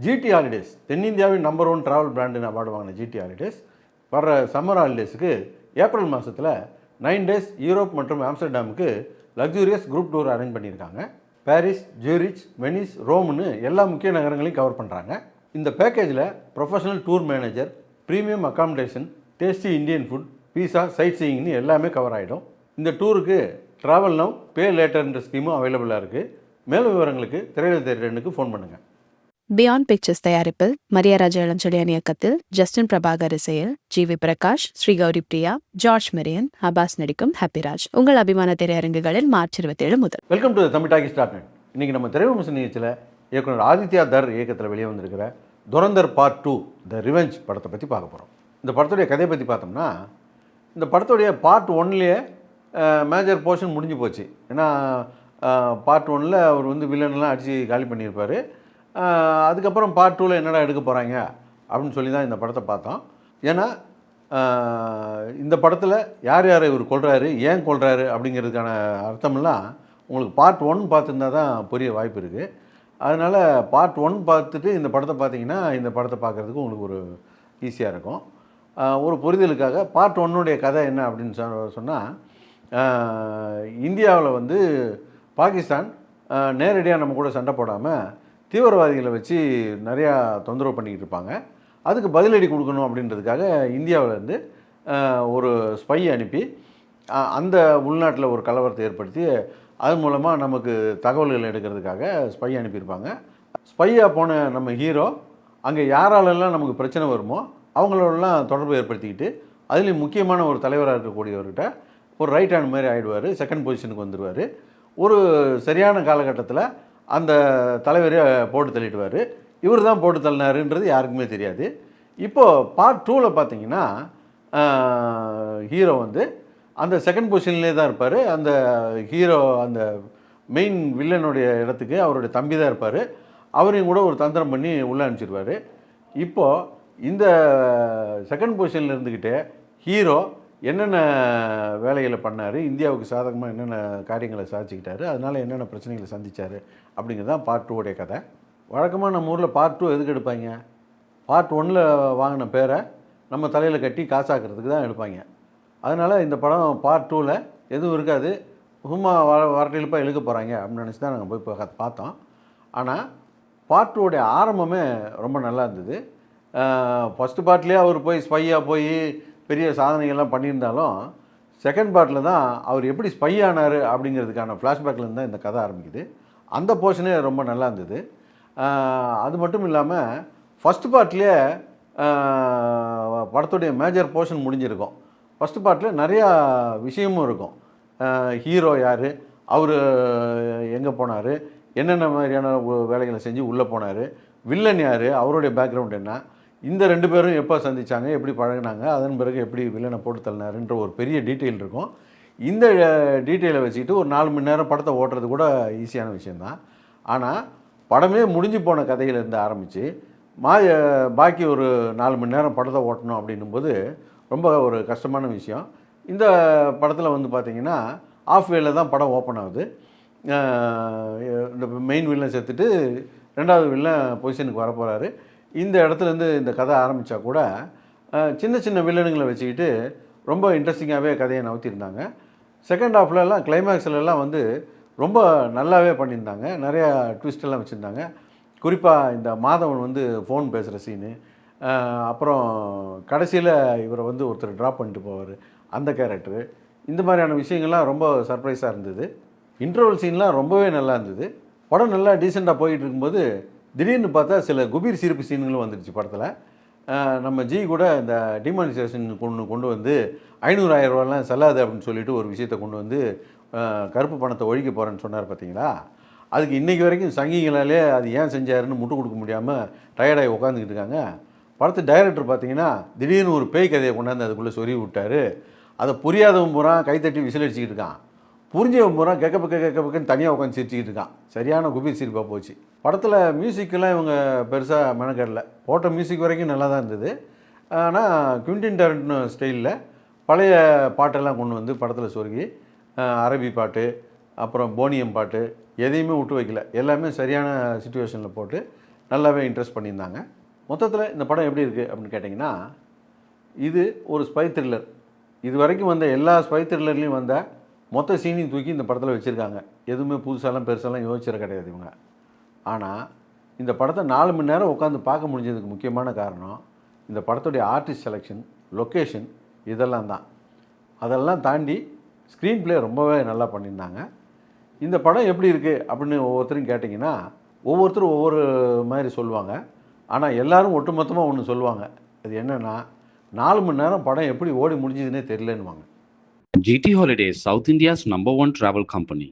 GT holidays தென்னிந்தியாவின் number 1 travel பிராண்டுன்னு award வாங்கின ஜிடி ஹாலிடேஸ் வர்ற சம்மர் ஹாலிடேஸுக்கு ஏப்ரல் மாதத்தில் 9 டேஸ் யூரோப் மற்றும் ஆம்ஸ்டர்டாமுக்கு லக்ஸூரியஸ் குரூப் டூர் அரேஞ்ச் பண்ணியிருக்காங்க. பாரிஸ், ஜூரிச், வெனிஸ், ரோம்னு எல்லா முக்கிய நகரங்களையும் கவர் பண்ணுறாங்க. இந்த பேக்கேஜில் professional tour manager, premium accommodation, tasty Indian food, pizza, side சீயிங்னு எல்லாமே கவர் ஆகிடும். இந்த டூருக்கு ட்ராவல் நவ் பே லேட்டர்ன்ற ஸ்கீமும் அவைலபிளாக இருக்குது. மேலும் விவரங்களுக்கு திரையில ஃபோன் பண்ணுங்கள். பியாண்ட் பிக்சர்ஸ் தயாரிப்பில் மரியாராஜா இளஞ்செழியன் இயக்கத்தில் ஜஸ்டின் பிரபாகர் இசையில் ஜி.வி. பிரகாஷ், ஸ்ரீ கௌரி பிரியா, ஜார்ஜ் மெரியன், அபாஸ் நடிக்கும் ஹாப்பிராஜ் உங்கள் அபிமான திரையரங்குகளில் மார்ச் 27 முதல். Welcome to Tamil talkie start. இன்றைக்கி நம்ம திரைவிமர்சன நிகழ்ச்சியில் இயக்குனர் ஆதித்யா தர் இயக்கத்தில் வெளியே வந்திருக்கிற துரந்தர் பார்ட் 2 த ரிவெஞ்ச் படத்தை பற்றி பார்க்க போகிறோம். இந்த படத்துடைய கதையை பற்றி பார்த்தோம்னா, இந்த படத்துடைய பார்ட் 1லேயே மேஜர் போர்ஷன் முடிஞ்சு போச்சு. ஏன்னா பார்ட் 1ல் அவர் வந்து வில்லனெல்லாம் அடித்து காலி பண்ணியிருப்பார். அதுக்கப்புறம் பார்ட் 2ல் என்னடா எடுக்க போகிறாங்க அப்படின்னு சொல்லி தான் இந்த படத்தை பார்த்தோம். ஏன்னா இந்த படத்தில் யார் யாரை இவர் கொள்கிறாரு, ஏன் கொள்கிறாரு அப்படிங்கிறதுக்கான அர்த்தமெல்லாம் உங்களுக்கு பார்ட் 1 பார்த்துருந்தா தான் புரிய வாய்ப்பு இருக்குது. அதனால் பார்ட் 1 பார்த்துட்டு இந்த படத்தை பார்த்தீங்கன்னா இந்த படத்தை பார்க்குறதுக்கு உங்களுக்கு ஒரு ஈஸியாக இருக்கும். ஒரு புரிதலுக்காக பார்ட் 1னுடைய கதை என்ன அப்படின்னு சொன்னால், இந்தியாவில் வந்து பாகிஸ்தான் நேரடியாக நம்ம கூட சண்டை போடாமல் தீவிரவாதிகளை வச்சு நிறையா தொந்தரவு பண்ணிக்கிட்டு இருப்பாங்க. அதுக்கு பதிலடி கொடுக்கணும் அப்படின்றதுக்காக இந்தியாவிலேருந்து ஒரு ஸ்பை அனுப்பி அந்த உள்நாட்டில் ஒரு கலவரத்தை ஏற்படுத்தி அது மூலமாக நமக்கு தகவல்கள் எடுக்கிறதுக்காக ஸ்பை அனுப்பியிருப்பாங்க. ஸ்பையாக போன நம்ம ஹீரோ அங்கே யாராலெல்லாம் நமக்கு பிரச்சனை வருமோ அவங்களோடலாம் தொடர்பு ஏற்படுத்திக்கிட்டு அதுலேயும் முக்கியமான ஒரு தலைவராக இருக்கக்கூடியவர்கிட்ட ஒரு ரைட் ஹேண்ட் மாதிரி ஆகிடுவார். செகண்ட் பொசிஷனுக்கு வந்துடுவார். ஒரு சரியான காலகட்டத்தில் அந்த தலைவரே போட்டு தள்ளிடுவார். இவர் தான் போட்டு தள்ளினாருன்றது யாருக்குமே தெரியாது. இப்போது பார்ட் 2ல் பார்த்தீங்கன்னா ஹீரோ வந்து அந்த செகண்ட் பொசிஷன்லேயே தான் இருப்பார். அந்த ஹீரோ அந்த மெயின் வில்லனுடைய இடத்துக்கு அவருடைய தம்பி தான் இருப்பார். அவரையும் கூட ஒரு தந்திரம் பண்ணி உள்ளே அனுப்பிச்சிடுவார். இப்போது இந்த செகண்ட் பொசிஷனில் இருந்துக்கிட்டே ஹீரோ என்னென்ன வேலைகளை பண்ணார், இந்தியாவுக்கு சாதகமாக என்னென்ன காரியங்களை சாதிச்சுக்கிட்டாரு, அதனால் என்னென்ன பிரச்சனைகளை சந்தித்தார் அப்படிங்கிறது தான் பார்ட் 2உடைய கதை. வழக்கமாக நம்ம ஊரில் பார்ட் 2 எதுக்கு எடுப்பாங்க? பார்ட் 1ல் வாங்கின பேரை நம்ம தலையில் கட்டி காசாக்கிறதுக்கு தான் எடுப்பாங்க. அதனால் இந்த படம் பார்ட் 2ல் எதுவும் இருக்காது, சும்மா வரட்டிழுப்பாக இழுக்க போகிறாங்க அப்படின்னு நினச்சி தான் நாங்கள் போய் பார்த்தோம். ஆனால் பார்ட் 2உடைய ஆரம்பமே ரொம்ப நல்லா இருந்தது. ஃபஸ்ட்டு பார்ட்லேயே அவர் போய் ஸ்பையாக போய் பெரிய சாதனைகள்லாம் பண்ணியிருந்தாலும் செகண்ட் பார்ட்டில் தான் அவர் எப்படி ஸ்பை ஆனார் அப்படிங்கிறதுக்கான ஃப்ளாஷ்பேக்லேருந்து தான் இந்த கதை ஆரம்பிக்குது. அந்த போர்ஷனே ரொம்ப நல்லா இருந்தது. அது மட்டும் இல்லாமல் ஃபஸ்ட்டு பார்ட்லேயே படத்துடைய மேஜர் போர்ஷன் முடிஞ்சிருக்கும். ஃபஸ்ட்டு பார்ட்டில் நிறையா விஷயமும் இருக்கும். ஹீரோ யார், அவர் எங்கே போனார், என்னென்ன மாதிரியான வேலைகளை செஞ்சு உள்ளே போனார், வில்லன் யார், அவருடைய பேக்ரவுண்ட் என்ன, இந்த 2 பேரும் எப்போ சந்தித்தாங்க, எப்படி பழகினாங்க, அதன் பிறகு எப்படி வில்லனை போட்டு தள்ளினாருன்ற ஒரு பெரிய டீட்டெயில் இருக்கும். இந்த டீட்டெயிலை வச்சுக்கிட்டு ஒரு 4 மணி நேரம் படத்தை ஓட்டுறது கூட ஈஸியான விஷயந்தான். ஆனால் படமே முடிஞ்சு போன கதையிலேருந்து ஆரம்பித்து பாக்கி ஒரு 4 மணி நேரம் படத்தை ஓட்டணும் அப்படின்னும்போது ரொம்ப ஒரு கஷ்டமான விஷயம். இந்த படத்தில் வந்து பார்த்திங்கன்னா ஆஃப் வேல தான் படம் ஓப்பன் ஆகுது. இந்த மெயின் வில்லன் செத்துட்டு 2வது வில்லன் பொசிஷனுக்கு வரப்போகிறாரு. இந்த இடத்துலேருந்து இந்த கதை ஆரம்பித்தா கூட சின்ன சின்ன வில்லனுங்களை வச்சுக்கிட்டு ரொம்ப இன்ட்ரெஸ்டிங்காகவே கதையை நகர்த்தியிருந்தாங்க. செகண்ட் ஹாஃப்லலாம் கிளைமேக்ஸ்லலாம் வந்து ரொம்ப நல்லாவே பண்ணியிருந்தாங்க. நிறையா ட்விஸ்டெல்லாம் வச்சுருந்தாங்க. குறிப்பாக இந்த மாதவன் வந்து ஃபோன் பேசுகிற சீனு, அப்புறம் கடைசியில் இவரை வந்து ஒருத்தர் ட்ராப் பண்ணிட்டு போவார், அந்த கேரக்டரு, இந்த மாதிரியான விஷயங்கள்லாம் ரொம்ப சர்ப்ரைஸாக இருந்தது. இன்டர்வல் சீன்லாம் ரொம்பவே நல்லா இருந்தது. படம் நல்லா டீசெண்டாக போயிட்டு இருக்கும்போது திடீர்னு பார்த்தா சில குபீர் சிரிப்பு சீன்களும் வந்துடுச்சு படத்தில். நம்ம ஜி கூட இந்த டிமானிசேஷன் கொண்டு வந்து 500,000 ரூபாலாம் செல்லாது அப்படின்னு சொல்லிட்டு ஒரு விஷயத்தை கொண்டு வந்து கருப்பு பணத்தை ஒழிக்க போகிறேன்னு சொன்னார் பார்த்தீங்களா. அதுக்கு இன்றைக்கி வரைக்கும் சங்கிகளாலே அது ஏன் செஞ்சாருன்னு முட்டு கொடுக்க முடியாமல் டயர்டாகி உட்காந்துக்கிட்டு இருக்காங்க. படத்து டைரக்டர் பார்த்தீங்கன்னா திடீர்னு ஒரு பேய் கதையை கொண்டாந்து அதுக்குள்ளே சொருவி விட்டார். அதை புரியாதவன் பூரா கைத்தட்டி விசில் அடிச்சுக்கிட்டு இருக்கான். புரிஞ்சவன் பூரா கேட்கப்பக்கன்னு தனியாக உட்காந்து சிரிச்சுக்கிட்டு இருக்கான். சரியான குபீர் சிரிப்பாக போச்சு. படத்தில் மியூசிக்கெல்லாம் இவங்க பெருசாக மெனக்கடல. போட்ட மியூசிக் வரைக்கும் நல்லா தான் இருந்தது. ஆனால் குவிண்டின் டாரன்டினோ ஸ்டைலில் பழைய பாட்டெல்லாம் கொண்டு வந்து படத்தில் சொருகி அரபி பாட்டு, அப்புறம் போனியம் பாட்டு எதையுமே விட்டு வைக்கல. எல்லாமே சரியான சிச்சுவேஷனில் போட்டு நல்லாவே இன்ட்ரெஸ்ட் பண்ணியிருந்தாங்க. மொத்தத்தில் இந்த படம் எப்படி இருக்குது அப்படின்னு கேட்டிங்கன்னா, இது ஒரு ஸ்பை த்ரில்லர். இது வரைக்கும் வந்த எல்லா ஸ்பை த்ரில்லர்லேயும் வந்த மொத்த சீனையும் தூக்கி இந்த படத்தில் வச்சுருக்காங்க. எதுவுமே புதுசாலாம் பெருசாலாம் யோசிச்சிட கிடையாது இவங்க. ஆனால் இந்த படத்தை 4 மணி நேரம் உட்காந்து பார்க்க முடிஞ்சதுக்கு முக்கியமான காரணம் இந்த படத்துடைய ஆர்டிஸ்ட் செலெக்ஷன், லொக்கேஷன் இதெல்லாம் தான். அதெல்லாம் தாண்டி ஸ்க்ரீன் ப்ளே ரொம்பவே நல்லா பண்ணியிருந்தாங்க. இந்த படம் எப்படி இருக்குது அப்படின்னு ஒவ்வொருத்தரும் கேட்டிங்கன்னா, ஒவ்வொருத்தரும் ஒவ்வொரு மாதிரி சொல்லுவாங்க. ஆனால் எல்லாரும் ஒட்டுமொத்தமாக ஒன்று சொல்லுவாங்க. அது என்னென்னா, 4 மணி நேரம் படம் எப்படி ஓடி முடிஞ்சதுன்னே தெரியலன்னுவாங்க. GT Holidays, South India's #1 travel company.